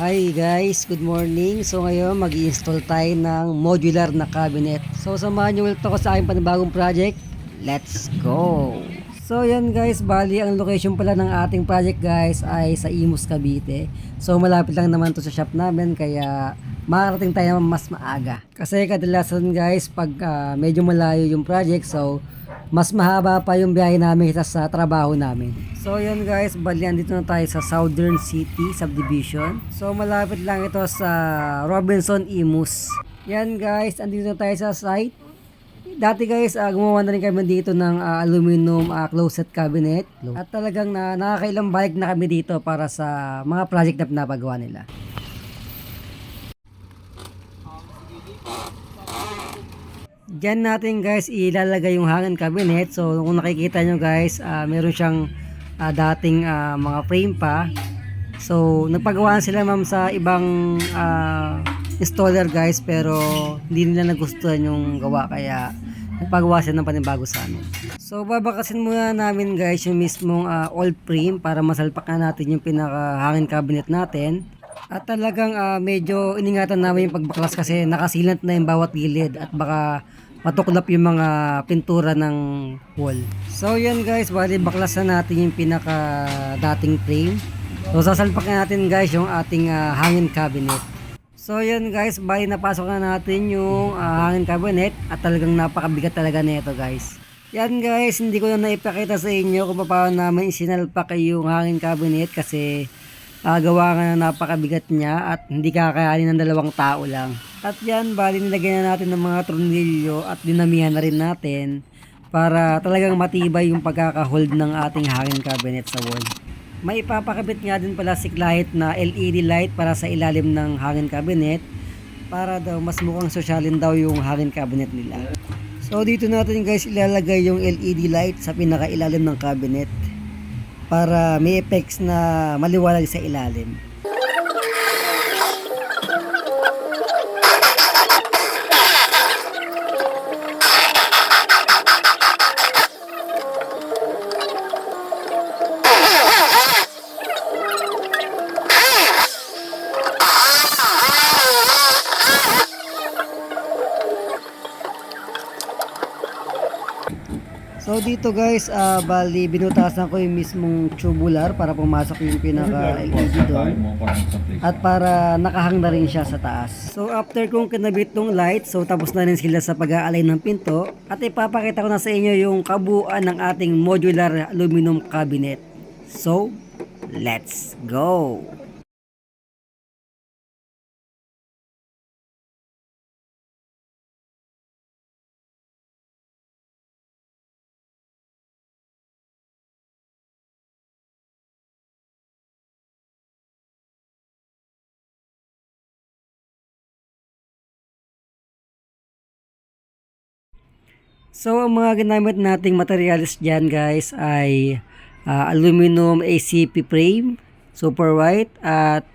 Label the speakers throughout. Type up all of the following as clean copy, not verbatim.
Speaker 1: Hi guys, good morning. So ngayon mag-i-install tayo ng modular na cabinet. So samahan niyo ulit ako sa aking panibagong project. Let's go! So yan guys, bali ang location pala ng ating project guys ay sa Imus, Cavite. So malapit lang naman to sa shop namin kaya makarating tayo mas maaga. Kasi kadalasan guys pag medyo malayo yung project, so mas mahaba pa yung biyahe namin sa trabaho namin. So yun guys, bali andito na tayo sa Southern City Subdivision. So malapit lang ito sa Robinson Imus. Yan guys, andito na tayo sa site. Dati guys, gumawa na rin kami dito ng aluminum closet cabinet. At talagang nakakailang balik na kami dito para sa mga project na pinapagawa nila. Diyan natin guys ilalagay yung hangin cabinet. So kung nakikita nyo guys, meron siyang dating mga frame pa. So nagpagawaan sila ma'am sa ibang installer guys, pero hindi nila nagustuhan yung gawa kaya nagpagawa sila ng panibago sa amin. So babakasin muna namin guys yung mismong old frame para masalpak na natin yung pinaka hangin cabinet natin. At talagang medyo iningatan namin yung pagbaklas kasi nakasilant na yung bawat gilid at baka matuklap yung mga pintura ng wall. So yan guys, bali baklasan natin yung pinaka dating frame. So sasalpakin natin guys yung ating hangin cabinet. So yan guys, bali napasok na natin yung hangin cabinet at talagang napakabigat talaga nito guys. Yan guys, hindi ko na naipakita sa inyo kung paano namin isinalpak yung hangin cabinet kasi gawa nga na napakabigat niya at hindi kakayanin ng dalawang tao lang. At yan, bali nilagyan na natin ng mga tornilyo at dinamihan na rin natin para talagang matibay yung pagkakahold ng ating hangin cabinet sa wall. May ipapakabit nga din pala si light na LED light para sa ilalim ng hangin cabinet para daw mas mukhang sosyalin daw yung hangin cabinet nila. So dito natin guys ilalagay yung LED light sa pinakailalim ng cabinet para may effects na maliwanag sa ilalim. So dito guys, bali binutasan ko yung mismong tubular para pumasok yung pinaka LED doon at para nakahang na rin siya sa taas. So after kong kinabit tong light, so tapos na rin sila sa pag-aalay ng pinto at ipapakita ko na sa inyo yung kabuuan ng ating modular aluminum cabinet. So, let's go! So ang mga ginamit nating materials dyan guys ay aluminum ACP frame, super white, at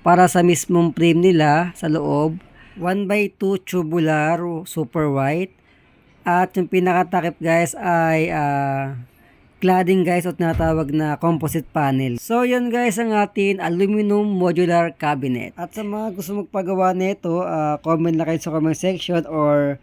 Speaker 1: para sa mismong frame nila sa loob 1x2 tubular super white, at yung pinakatakip guys ay cladding guys o tinatawag na composite panel. So yun guys ang ating aluminum modular cabinet. At sa mga gusto magpagawa nito, comment na kayo sa comment section or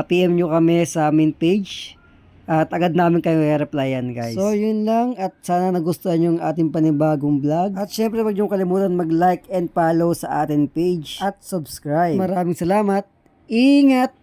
Speaker 1: PM nyo kami sa main page at agad namin kayo i-replyan guys. So yun lang at sana nagustuhan yung ating panibagong vlog. At syempre wag nyo kalimutan mag-like and follow sa ating page at subscribe. Maraming salamat. Ingat!